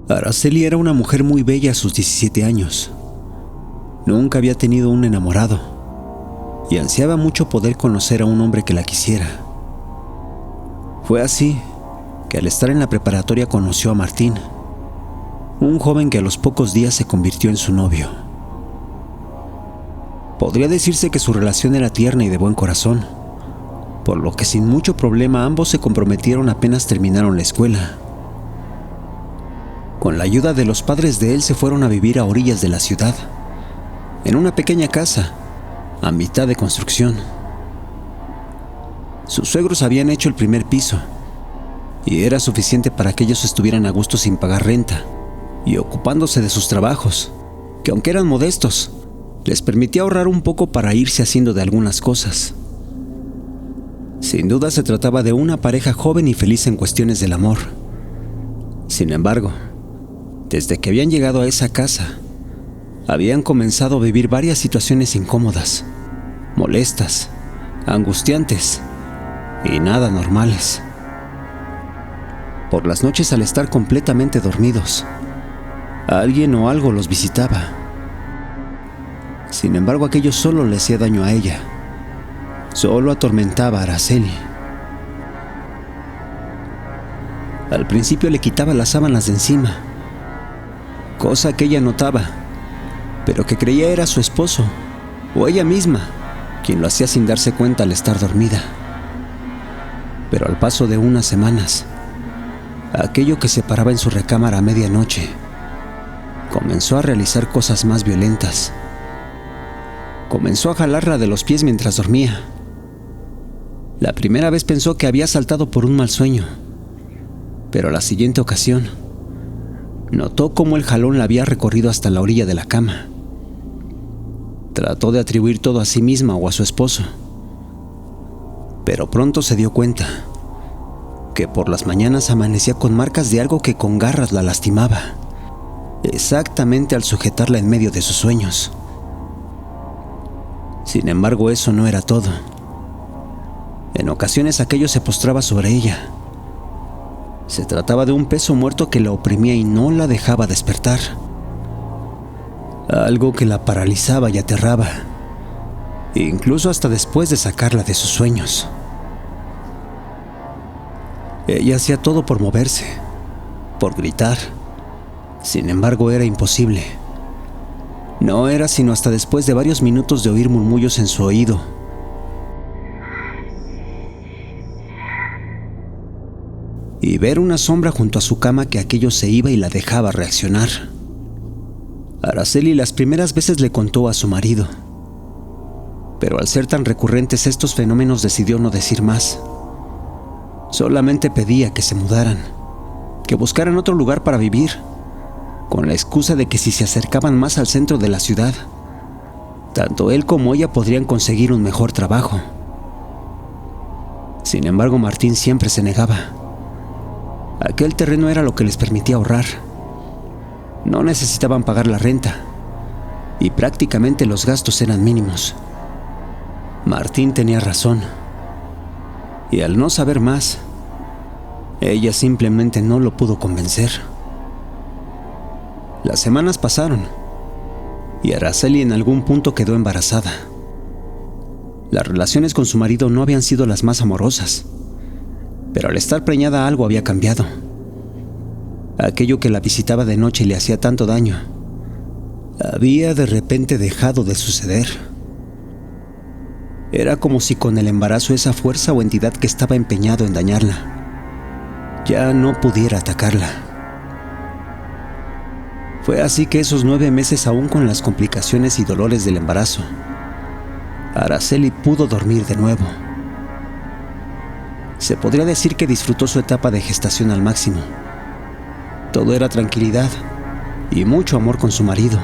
Araceli era una mujer muy bella a sus 17 años. Nunca había tenido un enamorado y ansiaba mucho poder conocer a un hombre que la quisiera. Fue así que al estar en la preparatoria conoció a Martín, un joven que a los pocos días se convirtió en su novio. Podría decirse que su relación era tierna y de buen corazón, por lo que sin mucho problema ambos se comprometieron apenas terminaron la escuela. Con la ayuda de los padres de él se fueron a vivir a orillas de la ciudad, en una pequeña casa, a mitad de construcción. Sus suegros habían hecho el primer piso, y era suficiente para que ellos estuvieran a gusto sin pagar renta, y ocupándose de sus trabajos, que aunque eran modestos, les permitía ahorrar un poco para irse haciendo de algunas cosas. Sin duda se trataba de una pareja joven y feliz en cuestiones del amor. Sin embargo, desde que habían llegado a esa casa, habían comenzado a vivir varias situaciones incómodas, molestas, angustiantes y nada normales. Por las noches, al estar completamente dormidos, alguien o algo los visitaba. Sin embargo, aquello solo le hacía daño a ella, solo atormentaba a Araceli. Al principio le quitaba las sábanas de encima, cosa que ella notaba, pero que creía era su esposo o ella misma quien lo hacía sin darse cuenta al estar dormida. Pero al paso de unas semanas, aquello que se paraba en su recámara a medianoche comenzó a realizar cosas más violentas. Comenzó a jalarla de los pies mientras dormía. La primera vez pensó que había saltado por un mal sueño, pero la siguiente ocasión notó cómo el jalón la había recorrido hasta la orilla de la cama. Trató de atribuir todo a sí misma o a su esposo, pero pronto se dio cuenta que por las mañanas amanecía con marcas de algo que con garras la lastimaba, exactamente al sujetarla en medio de sus sueños. Sin embargo, eso no era todo. En ocasiones aquello se postraba sobre ella. Se trataba de un peso muerto que la oprimía y no la dejaba despertar. Algo que la paralizaba y aterraba, incluso hasta después de sacarla de sus sueños. Ella hacía todo por moverse, por gritar. Sin embargo, era imposible. No era sino hasta después de varios minutos de oír murmullos en su oído y ver una sombra junto a su cama que aquello se iba y la dejaba reaccionar. Araceli las primeras veces le contó a su marido, pero al ser tan recurrentes estos fenómenos decidió no decir más. Solamente pedía que se mudaran, que buscaran otro lugar para vivir, con la excusa de que si se acercaban más al centro de la ciudad, tanto él como ella podrían conseguir un mejor trabajo. Sin embargo, Martín siempre se negaba. Aquel terreno era lo que les permitía ahorrar. No necesitaban pagar la renta y prácticamente los gastos eran mínimos. Martín tenía razón, y al no saber más, ella simplemente no lo pudo convencer. Las semanas pasaron y Araceli en algún punto quedó embarazada. Las relaciones con su marido no habían sido las más amorosas, pero al estar preñada algo había cambiado. Aquello que la visitaba de noche y le hacía tanto daño había de repente dejado de suceder. Era como si con el embarazo esa fuerza o entidad que estaba empeñado en dañarla ya no pudiera atacarla. Fue así que esos 9 meses, aún con las complicaciones y dolores del embarazo, Araceli pudo dormir de nuevo. Se podría decir que disfrutó su etapa de gestación al máximo. Todo era tranquilidad y mucho amor con su marido.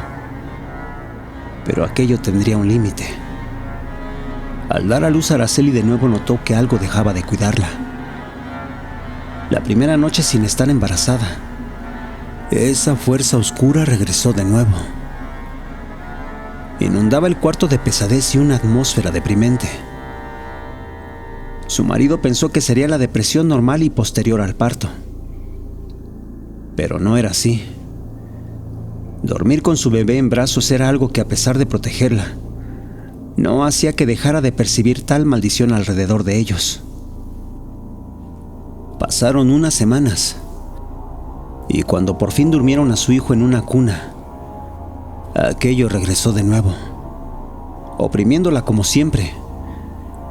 Pero aquello tendría un límite. Al dar a luz, Araceli de nuevo notó que algo dejaba de cuidarla. La primera noche sin estar embarazada, esa fuerza oscura regresó de nuevo. Inundaba el cuarto de pesadez y una atmósfera deprimente. Su marido pensó que sería la depresión normal y posterior al parto. Pero no era así. Dormir con su bebé en brazos era algo que, a pesar de protegerla, no hacía que dejara de percibir tal maldición alrededor de ellos. Pasaron unas semanas, y cuando por fin durmieron a su hijo en una cuna, aquello regresó de nuevo, oprimiéndola como siempre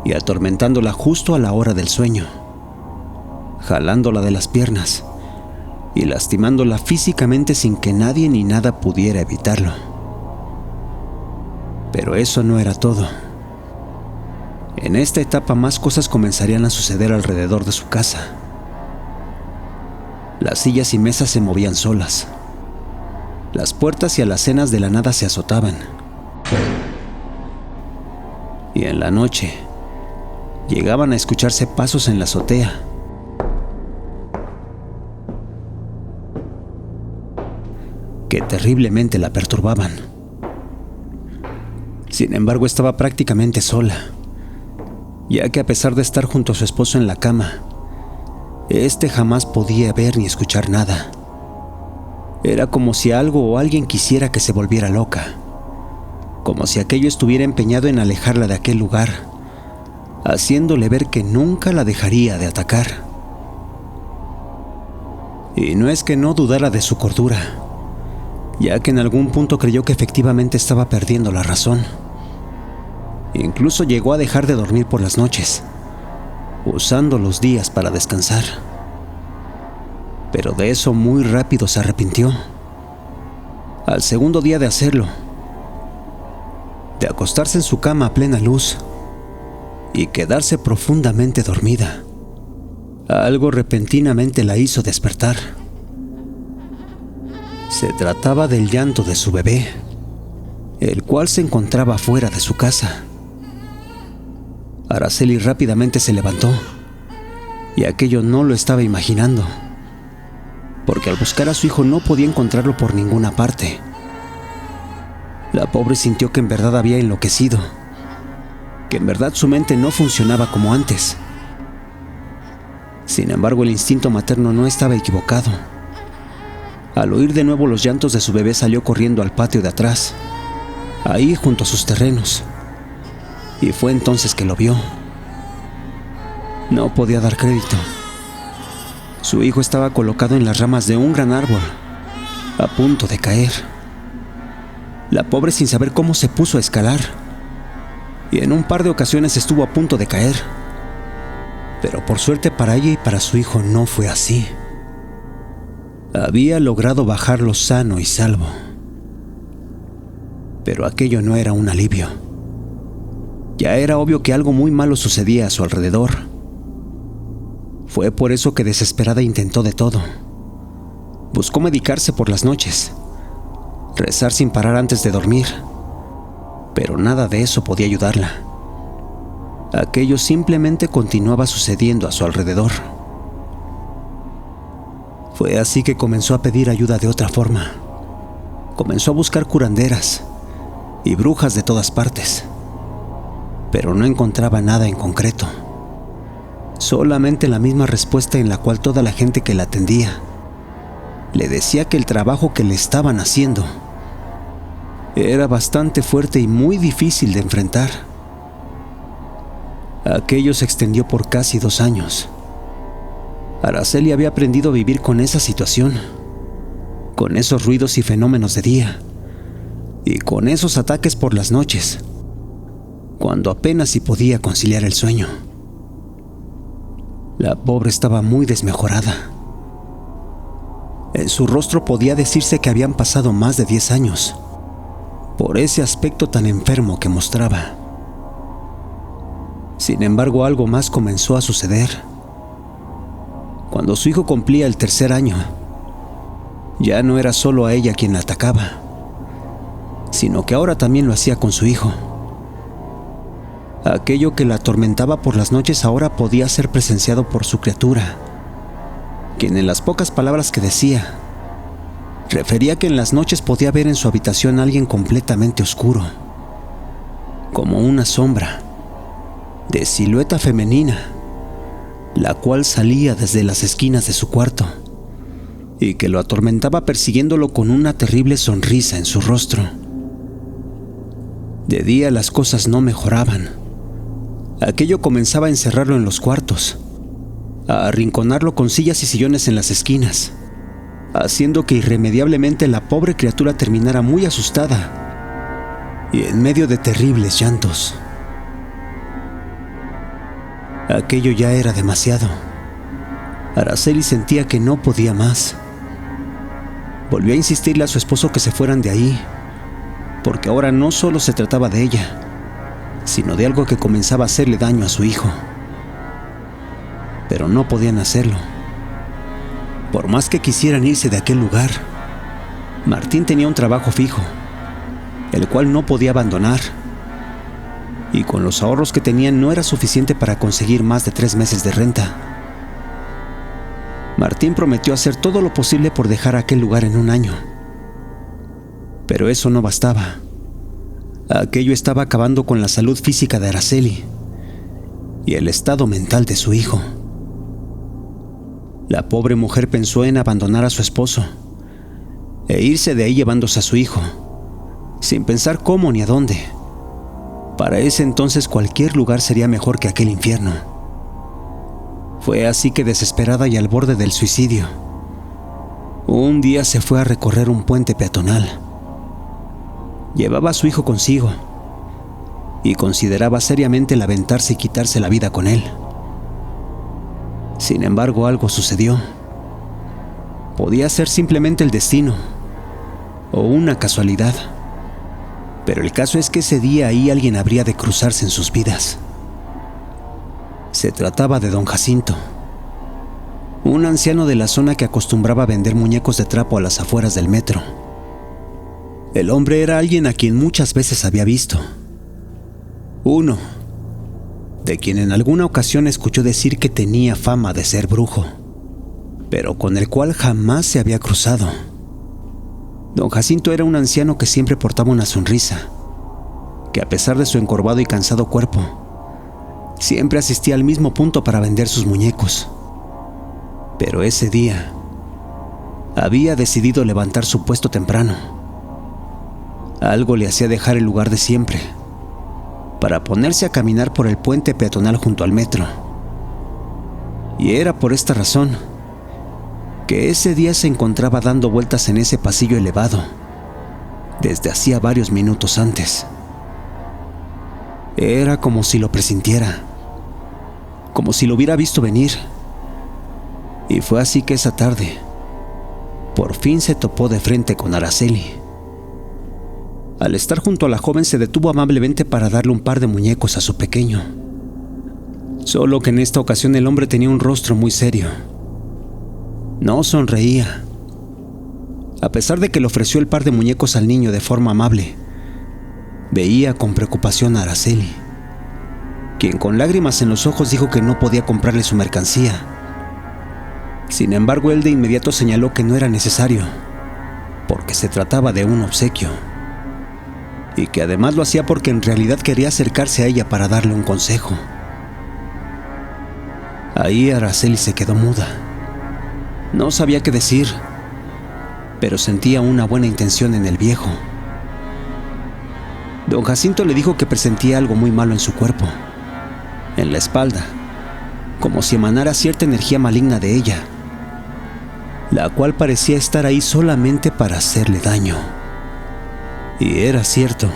y atormentándola justo a la hora del sueño, jalándola de las piernas y lastimándola físicamente sin que nadie ni nada pudiera evitarlo. Pero eso no era todo. En esta etapa más cosas comenzarían a suceder alrededor de su casa. Las sillas y mesas se movían solas. Las puertas y alacenas de la nada se azotaban. Y en la noche llegaban a escucharse pasos en la azotea. Que terriblemente la perturbaban. Sin embargo, estaba prácticamente sola, ya que a pesar de estar junto a su esposo en la cama, este jamás podía ver ni escuchar nada. Era como si algo o alguien quisiera que se volviera loca, como si aquello estuviera empeñado en alejarla de aquel lugar, haciéndole ver que nunca la dejaría de atacar. Y no es que no dudara de su cordura, ya que en algún punto creyó que efectivamente estaba perdiendo la razón. Incluso llegó a dejar de dormir por las noches, usando los días para descansar. Pero de eso muy rápido se arrepintió. Al segundo día de hacerlo, de acostarse en su cama a plena luz y quedarse profundamente dormida, algo repentinamente la hizo despertar. Se trataba del llanto de su bebé, el cual se encontraba fuera de su casa. Araceli rápidamente se levantó, y aquello no lo estaba imaginando, porque al buscar a su hijo no podía encontrarlo por ninguna parte. La pobre sintió que en verdad había enloquecido, que en verdad su mente no funcionaba como antes. Sin embargo, el instinto materno no estaba equivocado. Al oír de nuevo los llantos de su bebé, salió corriendo al patio de atrás, ahí junto a sus terrenos, y fue entonces que lo vio. No podía dar crédito. Su hijo estaba colocado en las ramas de un gran árbol, a punto de caer. La pobre, sin saber cómo, se puso a escalar, y en un par de ocasiones estuvo a punto de caer. Pero por suerte para ella y para su hijo no fue así. Había logrado bajarlo sano y salvo. Pero aquello no era un alivio. Ya era obvio que algo muy malo sucedía a su alrededor. Fue por eso que desesperada intentó de todo. Buscó medicarse por las noches, rezar sin parar antes de dormir, pero nada de eso podía ayudarla. Aquello simplemente continuaba sucediendo a su alrededor. Fue así que comenzó a pedir ayuda de otra forma. Comenzó a buscar curanderas y brujas de todas partes, pero no encontraba nada en concreto. Solamente la misma respuesta en la cual toda la gente que la atendía le decía que el trabajo que le estaban haciendo era bastante fuerte y muy difícil de enfrentar. Aquello se extendió por casi 2 años. Araceli había aprendido a vivir con esa situación, con esos ruidos y fenómenos de día, y con esos ataques por las noches, cuando apenas si podía conciliar el sueño. La pobre estaba muy desmejorada. En su rostro podía decirse que habían pasado más de 10 años, por ese aspecto tan enfermo que mostraba. Sin embargo, algo más comenzó a suceder. Cuando su hijo cumplía el 3er año, ya no era solo a ella quien la atacaba, sino que ahora también lo hacía con su hijo. Aquello que la atormentaba por las noches ahora podía ser presenciado por su criatura, quien en las pocas palabras que decía, refería que en las noches podía ver en su habitación a alguien completamente oscuro, como una sombra, de silueta femenina, la cual salía desde las esquinas de su cuarto, y que lo atormentaba persiguiéndolo con una terrible sonrisa en su rostro. De día las cosas no mejoraban. Aquello comenzaba a encerrarlo en los cuartos, a arrinconarlo con sillas y sillones en las esquinas, haciendo que irremediablemente la pobre criatura terminara muy asustada y en medio de terribles llantos. Aquello ya era demasiado. Araceli sentía que no podía más. Volvió a insistirle a su esposo que se fueran de ahí, porque ahora no solo se trataba de ella, sino de algo que comenzaba a hacerle daño a su hijo. Pero no podían hacerlo. Por más que quisieran irse de aquel lugar, Martín tenía un trabajo fijo, el cual no podía abandonar, y con los ahorros que tenían no era suficiente para conseguir más de 3 meses de renta. Martín prometió hacer todo lo posible por dejar aquel lugar en un año. Pero eso no bastaba. Aquello estaba acabando con la salud física de Araceli y el estado mental de su hijo. La pobre mujer pensó en abandonar a su esposo e irse de ahí llevándose a su hijo, sin pensar cómo ni a dónde. Para ese entonces cualquier lugar sería mejor que aquel infierno. Fue así que, desesperada y al borde del suicidio, un día se fue a recorrer un puente peatonal. Llevaba a su hijo consigo y consideraba seriamente el aventarse y quitarse la vida con él. Sin embargo, algo sucedió. Podía ser simplemente el destino o una casualidad, pero el caso es que ese día ahí alguien habría de cruzarse en sus vidas. Se trataba de don Jacinto, un anciano de la zona que acostumbraba a vender muñecos de trapo a las afueras del metro. El hombre era alguien a quien muchas veces había visto. Uno de quien en alguna ocasión escuchó decir que tenía fama de ser brujo, pero con el cual jamás se había cruzado. Don Jacinto era un anciano que siempre portaba una sonrisa, que a pesar de su encorvado y cansado cuerpo, siempre asistía al mismo punto para vender sus muñecos. Pero ese día había decidido levantar su puesto temprano. Algo le hacía dejar el lugar de siempre para ponerse a caminar por el puente peatonal junto al metro. Y era por esta razón que ese día se encontraba dando vueltas en ese pasillo elevado desde hacía varios minutos antes. Era como si lo presintiera, como si lo hubiera visto venir. Y fue así que esa tarde por fin se topó de frente con Araceli. Al estar junto a la joven, se detuvo amablemente para darle un par de muñecos a su pequeño. Solo que en esta ocasión el hombre tenía un rostro muy serio. No sonreía. A pesar de que le ofreció el par de muñecos al niño de forma amable, veía con preocupación a Araceli, quien con lágrimas en los ojos dijo que no podía comprarle su mercancía. Sin embargo, él de inmediato señaló que no era necesario, porque se trataba de un obsequio, y que además lo hacía porque en realidad quería acercarse a ella para darle un consejo. Ahí Araceli se quedó muda. No sabía qué decir, pero sentía una buena intención en el viejo. Don Jacinto le dijo que presentía algo muy malo en su cuerpo, en la espalda, como si emanara cierta energía maligna de ella, la cual parecía estar ahí solamente para hacerle daño. Y era cierto.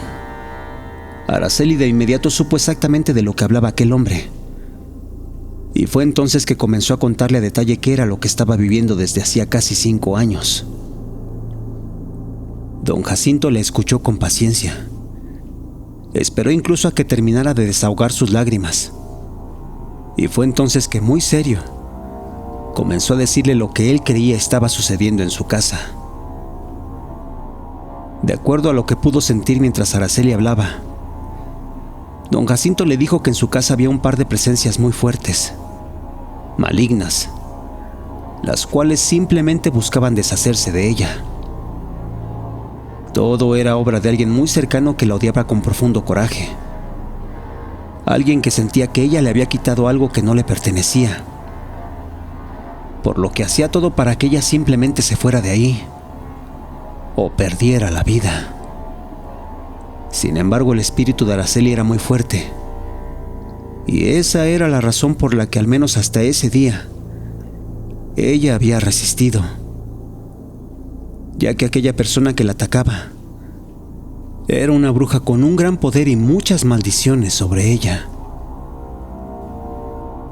Araceli de inmediato supo exactamente de lo que hablaba aquel hombre. Y fue entonces que comenzó a contarle a detalle qué era lo que estaba viviendo desde hacía casi 5 años. Don Jacinto le escuchó con paciencia. Esperó incluso a que terminara de desahogar sus lágrimas. Y fue entonces que, muy serio, comenzó a decirle lo que él creía estaba sucediendo en su casa. De acuerdo a lo que pudo sentir mientras Araceli hablaba, don Jacinto le dijo que en su casa había un par de presencias muy fuertes, malignas, las cuales simplemente buscaban deshacerse de ella. Todo era obra de alguien muy cercano que la odiaba con profundo coraje. Alguien que sentía que ella le había quitado algo que no le pertenecía. por lo que hacía todo para que ella simplemente se fuera de ahí o perdiera la vida. Sin embargo, el espíritu de Araceli era muy fuerte, y esa era la razón por la que al menos hasta ese día ella había resistido, ya que aquella persona que la atacaba era una bruja con un gran poder y muchas maldiciones sobre ella.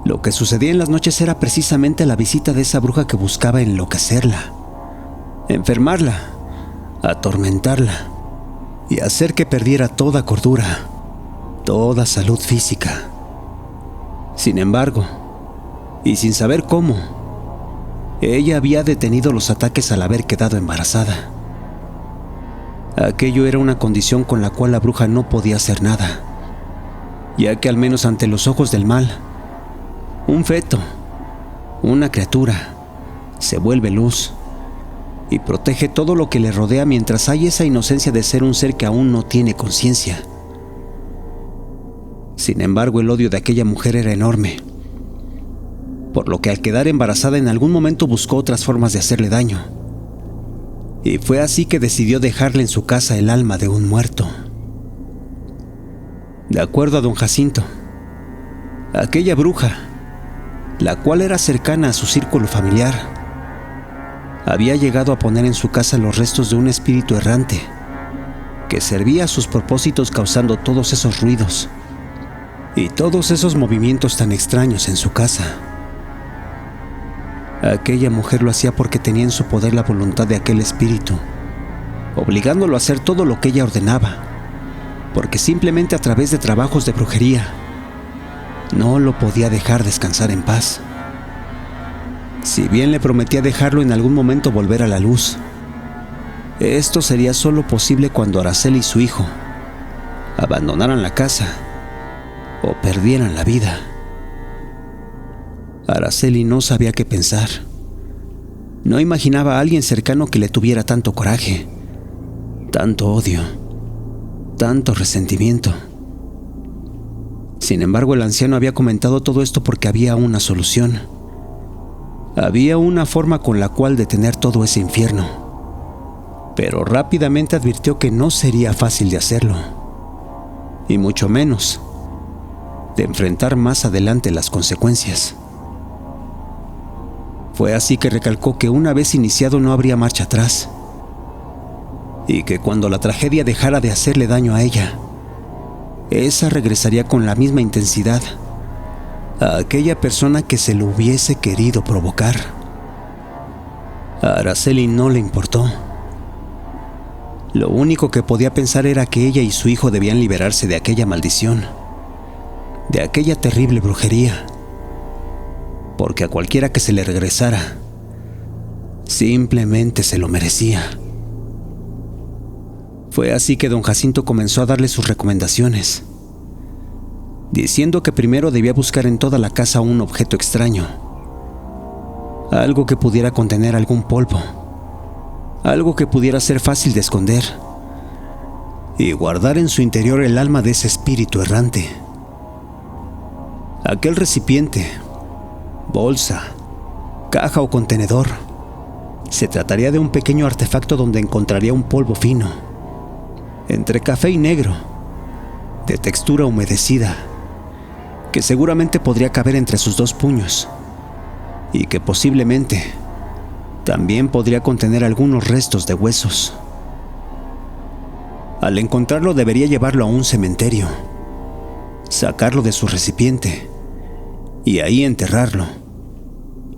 Lo que sucedía en las noches era precisamente la visita de esa bruja que buscaba enloquecerla, enfermarla, atormentarla y hacer que perdiera toda cordura, toda salud física. Sin embargo, y sin saber cómo, ella había detenido los ataques al haber quedado embarazada. Aquello era una condición con la cual la bruja no podía hacer nada, ya que al menos ante los ojos del mal, un feto, una criatura, se vuelve luz y protege todo lo que le rodea mientras hay esa inocencia de ser un ser que aún no tiene conciencia. Sin embargo, el odio de aquella mujer era enorme, por lo que al quedar embarazada en algún momento buscó otras formas de hacerle daño. Y fue así que decidió dejarle en su casa el alma de un muerto. De acuerdo a don Jacinto, aquella bruja, la cual era cercana a su círculo familiar, había llegado a poner en su casa los restos de un espíritu errante que servía a sus propósitos, causando todos esos ruidos y todos esos movimientos tan extraños en su casa. Aquella mujer lo hacía porque tenía en su poder la voluntad de aquel espíritu, obligándolo a hacer todo lo que ella ordenaba, porque simplemente a través de trabajos de brujería no lo podía dejar descansar en paz. Si bien le prometía dejarlo en algún momento volver a la luz, esto sería solo posible cuando Araceli y su hijo abandonaran la casa o perdieran la vida. Araceli no sabía qué pensar. No imaginaba a alguien cercano que le tuviera tanto coraje, tanto odio, tanto resentimiento. Sin embargo, el anciano había comentado todo esto porque había una solución. Había una forma con la cual detener todo ese infierno, pero rápidamente advirtió que no sería fácil de hacerlo, y mucho menos de enfrentar más adelante las consecuencias. Fue así que recalcó que una vez iniciado no habría marcha atrás, y que cuando la tragedia dejara de hacerle daño a ella, esa regresaría con la misma intensidad a aquella persona que se lo hubiese querido provocar. A Araceli no le importó. Lo único que podía pensar era que ella y su hijo debían liberarse de aquella maldición, de aquella terrible brujería, porque a cualquiera que se le regresara, simplemente se lo merecía. Fue así que don Jacinto comenzó a darle sus recomendaciones, diciendo que primero debía buscar en toda la casa un objeto extraño, algo que pudiera contener algún polvo, algo que pudiera ser fácil de esconder y guardar en su interior el alma de ese espíritu errante. Aquel recipiente, bolsa, caja o contenedor, se trataría de un pequeño artefacto donde encontraría un polvo fino, entre café y negro, de textura humedecida, que seguramente podría caber entre sus 2 puños, y que posiblemente también podría contener algunos restos de huesos. Al encontrarlo debería llevarlo a un cementerio, sacarlo de su recipiente y ahí enterrarlo,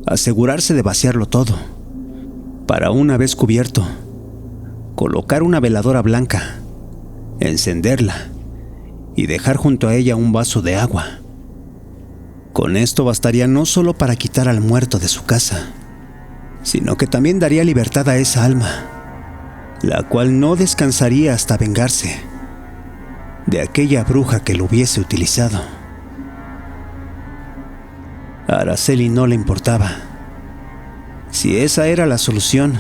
asegurarse de vaciarlo todo, para una vez cubierto, colocar una veladora blanca, encenderla y dejar junto a ella un vaso de agua. Con esto bastaría no solo para quitar al muerto de su casa, sino que también daría libertad a esa alma, la cual no descansaría hasta vengarse de aquella bruja que lo hubiese utilizado. A Araceli no le importaba. Si esa era la solución,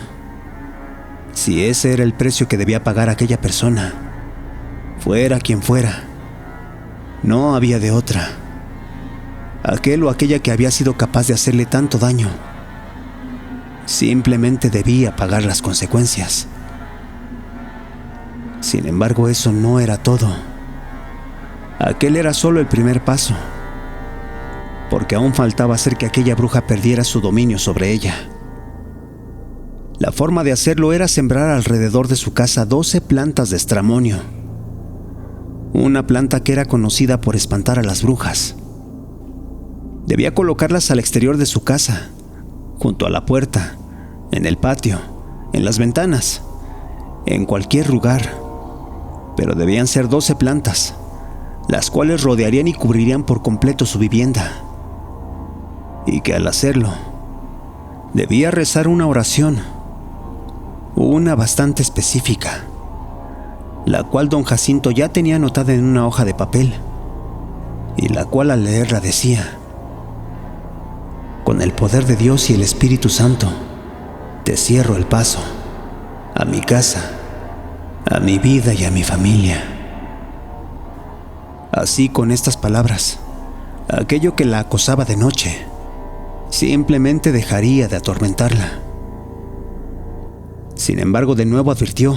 si ese era el precio que debía pagar aquella persona, fuera quien fuera, no había de otra. Aquel o aquella que había sido capaz de hacerle tanto daño Simplemente debía pagar las consecuencias. Sin embargo, eso no era todo. Aquel era solo el primer paso, porque aún faltaba hacer que aquella bruja perdiera su dominio sobre ella. La forma de hacerlo era sembrar alrededor de su casa 12 plantas de estramonio, una planta que era conocida por espantar a las brujas. Debía colocarlas al exterior de su casa, junto a la puerta, en el patio, en las ventanas, en cualquier lugar, pero debían ser 12 plantas, las cuales rodearían y cubrirían por completo su vivienda, y que al hacerlo, debía rezar una oración, una bastante específica, la cual don Jacinto ya tenía anotada en una hoja de papel, y la cual al leerla decía: con el poder de Dios y el Espíritu Santo, te cierro el paso a mi casa, a mi vida y a mi familia. Así, con estas palabras, aquello que la acosaba de noche simplemente dejaría de atormentarla. Sin embargo, de nuevo advirtió: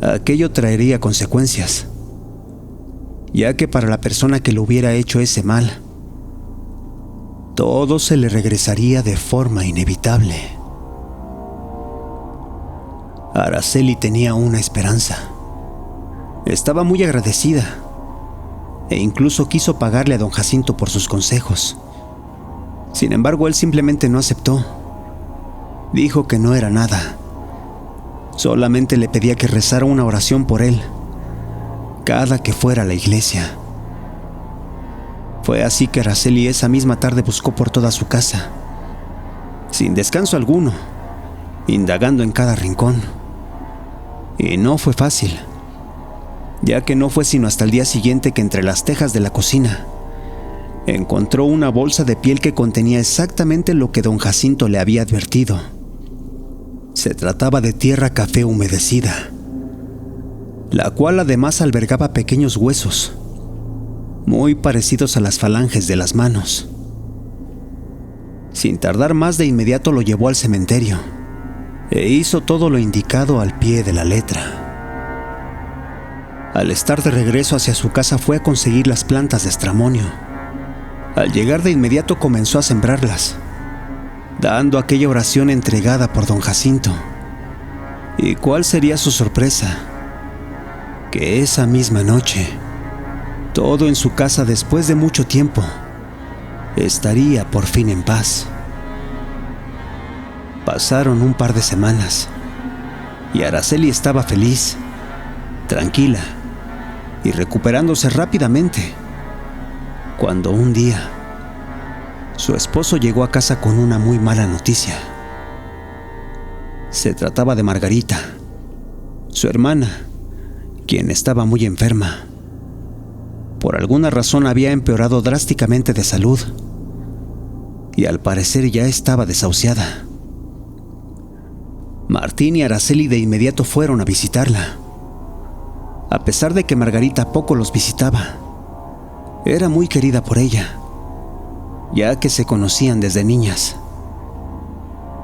aquello traería consecuencias, ya que para la persona que le hubiera hecho ese mal, todo se le regresaría de forma inevitable. Araceli tenía una esperanza. Estaba muy agradecida e incluso quiso pagarle a don Jacinto por sus consejos. Sin embargo, él simplemente no aceptó. Dijo que no era nada. Solamente le pedía que rezara una oración por él cada que fuera a la iglesia. Fue así que Araceli esa misma tarde buscó por toda su casa, sin descanso alguno, indagando en cada rincón. Y no fue fácil, ya que no fue sino hasta el día siguiente que entre las tejas de la cocina encontró una bolsa de piel que contenía exactamente lo que don Jacinto le había advertido. Se trataba de tierra café humedecida, la cual además albergaba pequeños huesos, muy parecidos a las falanges de las manos. Sin tardar más, de inmediato lo llevó al cementerio e hizo todo lo indicado al pie de la letra. Al estar de regreso hacia su casa, fue a conseguir las plantas de estramonio. Al llegar, de inmediato comenzó a sembrarlas, dando aquella oración entregada por don Jacinto. ¿Y cuál sería su sorpresa? Que esa misma noche, todo en su casa, después de mucho tiempo, estaría por fin en paz. Pasaron un par de semanas y Araceli estaba feliz, tranquila y recuperándose rápidamente, cuando un día su esposo llegó a casa con una muy mala noticia. Se trataba de Margarita, su hermana, quien estaba muy enferma. Por alguna razón había empeorado drásticamente de salud y al parecer ya estaba desahuciada. Martín y Araceli de inmediato fueron a visitarla. A pesar de que Margarita poco los visitaba, era muy querida por ella, ya que se conocían desde niñas.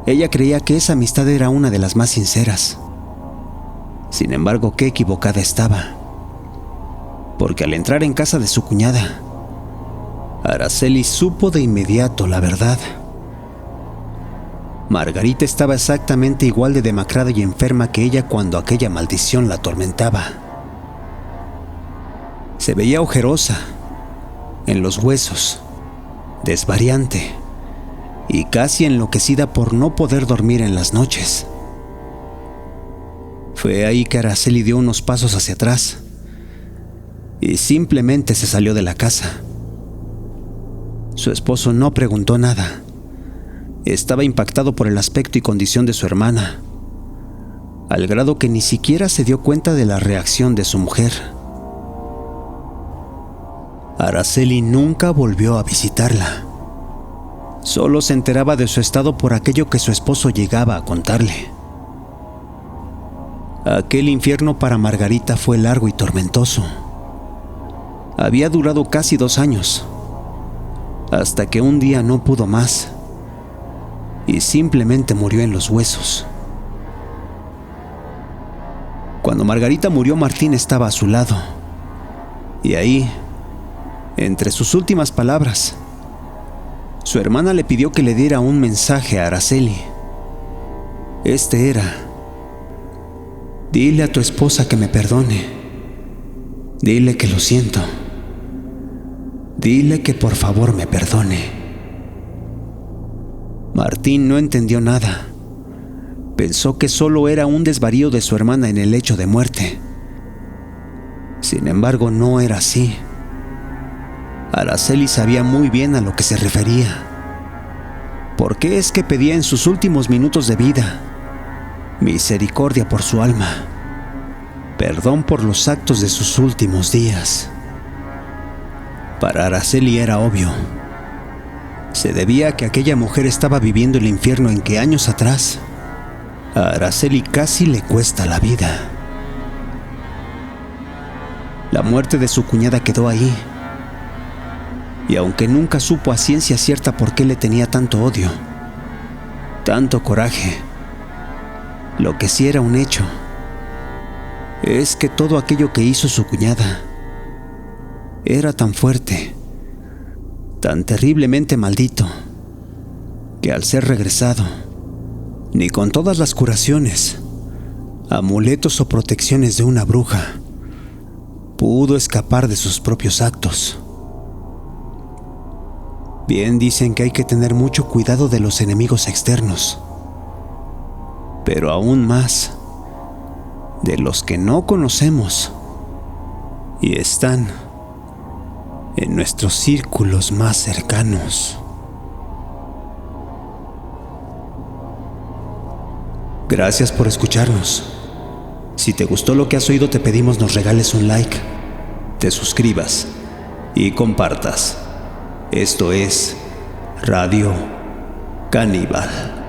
Ella creía que esa amistad era una de las más sinceras. Sin embargo, qué equivocada estaba, porque al entrar en casa de su cuñada, Araceli supo de inmediato la verdad. Margarita estaba exactamente igual de demacrada y enferma que ella cuando aquella maldición la atormentaba. Se veía ojerosa en los huesos, desvariante y casi enloquecida por no poder dormir en las noches. Fue ahí que Araceli dio unos pasos hacia atrás y simplemente se salió de la casa. Su esposo no preguntó nada. Estaba impactado por el aspecto y condición de su hermana, al grado que ni siquiera se dio cuenta de la reacción de su mujer. Araceli nunca volvió a visitarla. Solo se enteraba de su estado por aquello que su esposo llegaba a contarle. Aquel infierno para Margarita fue largo y tormentoso. Había durado casi 2 años, hasta que un día no pudo más y simplemente murió en los huesos. Cuando Margarita murió, Martín estaba a su lado. Y ahí, entre sus últimas palabras, su hermana le pidió que le diera un mensaje a Araceli. Este era: dile a tu esposa que me perdone. Dile que lo siento. Dile que por favor me perdone. Martín no entendió nada. Pensó que solo era un desvarío de su hermana en el lecho de muerte. Sin embargo, no era así. Araceli sabía muy bien a lo que se refería. ¿Por qué es que pedía en sus últimos minutos de vida misericordia por su alma, perdón por los actos de sus últimos días? Para Araceli era obvio. Se debía a que aquella mujer estaba viviendo el infierno en que años atrás a Araceli casi le cuesta la vida. La muerte de su cuñada quedó ahí. Y aunque nunca supo a ciencia cierta por qué le tenía tanto odio, tanto coraje, lo que sí era un hecho es que todo aquello que hizo su cuñada era tan fuerte, tan terriblemente maldito, que al ser regresado, ni con todas las curaciones, amuletos o protecciones de una bruja, pudo escapar de sus propios actos. Bien dicen que hay que tener mucho cuidado de los enemigos externos, pero aún más de los que no conocemos y están en nuestros círculos más cercanos. Gracias por escucharnos. Si te gustó lo que has oído, te pedimos nos regales un like, te suscribas y compartas. Esto es Radio Caníbal.